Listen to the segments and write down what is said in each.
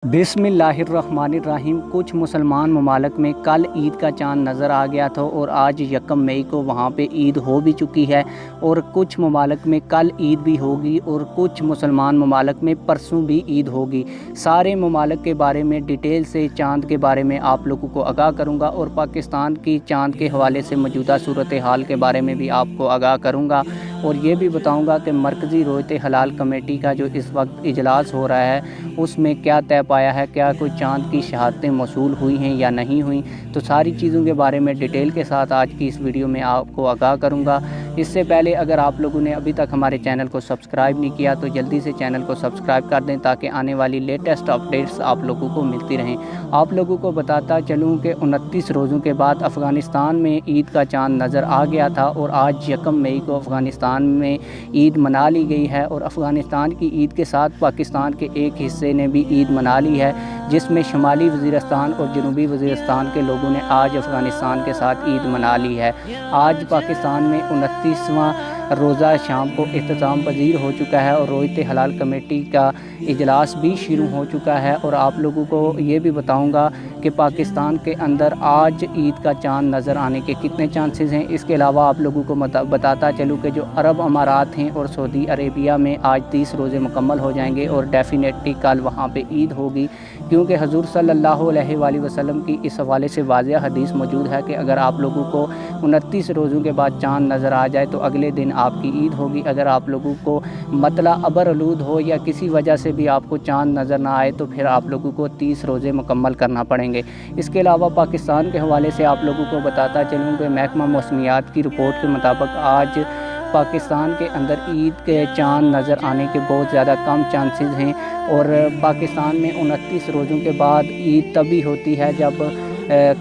बिस्मिल्लाहिर्रहमानिर्रहीम। कुछ मुसलमान ममालिक में कल ईद का चाँद नज़र आ गया था और आज 1 मई को वहाँ पे ईद हो भी चुकी है और कुछ ममालिक में कल ईद भी होगी और कुछ मुसलमान ममालिक में परसों भी ईद होगी। सारे ममालिक के बारे में डिटेल से चाँद के बारे में आप लोगों को आगाह करूँगा और पाकिस्तान की चाँद के हवाले से मौजूदा सूरत हाल के बारे में भी आपको आगाह करूँगा और ये भी बताऊँगा कि मरकज़ी रोयत हलाल कमेटी का जो इस वक्त इजलास हो रहा है उसमें क्या तय पाया है, क्या कोई चाँद की शहादतें मौसूल हुई हैं या नहीं हुई। तो सारी चीज़ों के बारे में डिटेल के साथ आज की इस वीडियो में आपको आगाह करूँगा। इससे पहले अगर आप लोगों ने अभी तक हमारे चैनल को सब्सक्राइब नहीं किया तो जल्दी से चैनल को सब्सक्राइब कर दें ताकि आने वाली लेटेस्ट अपडेट्स आप लोगों को मिलती रहें। आप लोगों को बताता चलूँ कि 29 रोज़ों के बाद अफ़गानिस्तान में ईद का चाँद नज़र आ गया था और आज 1 मई को अफ़गानिस्तान में ईद मना ली गई है और अफ़गानिस्तान की ईद के साथ पाकिस्तान के एक हिस्से ने भी ईद मना ली है, जिसमें शुमाली वज़ीरिस्तान और जनूबी वज़ीरिस्तान के लोगों ने आज अफ़गानिस्तान के साथ ईद मना ली है। आज पाकिस्तान में 29वां रोज़ा शाम को इख्तिताम पजीर हो चुका है और रोयत हलाल कमेटी का इजलास भी शुरू हो चुका है और आप लोगों को ये भी बताऊंगा कि पाकिस्तान के अंदर आज ईद का चाँद नज़र आने के कितने चांसेस हैं। इसके अलावा आप लोगों को बताता चलूँ कि जो अरब अमारात हैं और सऊदी अरेबिया में आज 30 रोज़े मुकम्मल हो जाएंगे और डेफिनेटली कल वहाँ पे ईद होगी, क्योंकि हजूर सल्लल्लाहु अलैहि वसल्लम की इस हवाले से वाज़िह हदीस मौजूद है कि अगर आप लोगों को 29 रोज़ों के बाद चाँद नज़र आ जाए तो अगले दिन आपकी ईद होगी। अगर आप लोगों को मतला अबरआलूद हो या किसी वजह से भी आपको चाँद नज़र ना आए तो फिर आप लोगों को 30 रोज़े मुकम्मल करना पड़ेंगे। इसके अलावा पाकिस्तान के हवाले से आप लोगों को बताता चलूँ कि महकमा मौसमियात की रिपोर्ट के मुताबिक आज पाकिस्तान के अंदर ईद के चाँद नज़र आने के बहुत ज़्यादा कम चांसेस हैं और पाकिस्तान में 29 रोज़ों के बाद ईद तभी होती है जब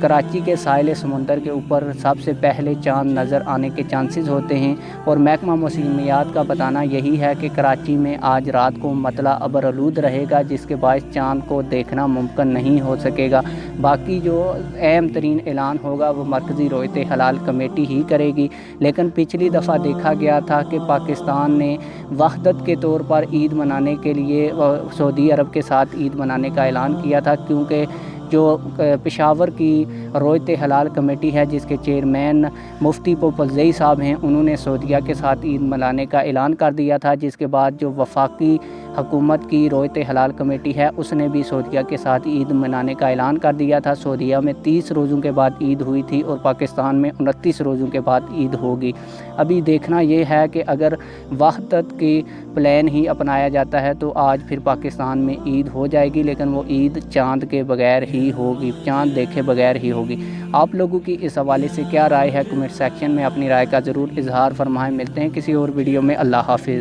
कराची के साहिल समुंदर के ऊपर सबसे पहले चाँद नज़र आने के चांसेस होते हैं और महकमा मौसमियात का बताना यही है कि कराची में आज रात को मतला अबरआलूद रहेगा, जिसके बायस चाँद को देखना मुमकिन नहीं हो सकेगा। बाकी जो अहम तरीन ऐलान होगा वो मरकज़ी रोयत हलाल कमेटी ही करेगी, लेकिन पिछली दफ़ा देखा गया था कि पाकिस्तान ने वहदत के तौर पर ईद मनाने के लिए सऊदी अरब के साथ ईद मनाने का ऐलान किया था, क्योंकि जो पेशावर की रोयत हलाल कमेटी है जिसके चेयरमैन मुफ्ती पोपलज़ई साहब हैं, उन्होंने सऊदीया के साथ ईद मनाने का ऐलान कर दिया था, जिसके बाद जो वफाकी हुकूमत की रोयत हलाल कमेटी है उसने भी सऊदीया के साथ ईद मनाने का ऐलान कर दिया था। सऊदीया में 30 रोज़ों के बाद ईद हुई थी और पाकिस्तान में 29 रोज़ों के बाद ईद होगी। अभी देखना ये है कि अगर वहदत की प्लान ही अपनाया जाता है तो आज फिर पाकिस्तान में ईद हो जाएगी, लेकिन वो ईद चाँद के बगैर ही होगी, चाँद देखे बगैर ही होगी। आप लोगों की इस हवाले से क्या राय है, कमेंट सेक्शन में अपनी राय का ज़रूर इजहार फरमाएं। मिलते हैं किसी और वीडियो में। अल्लाह हाफिज़।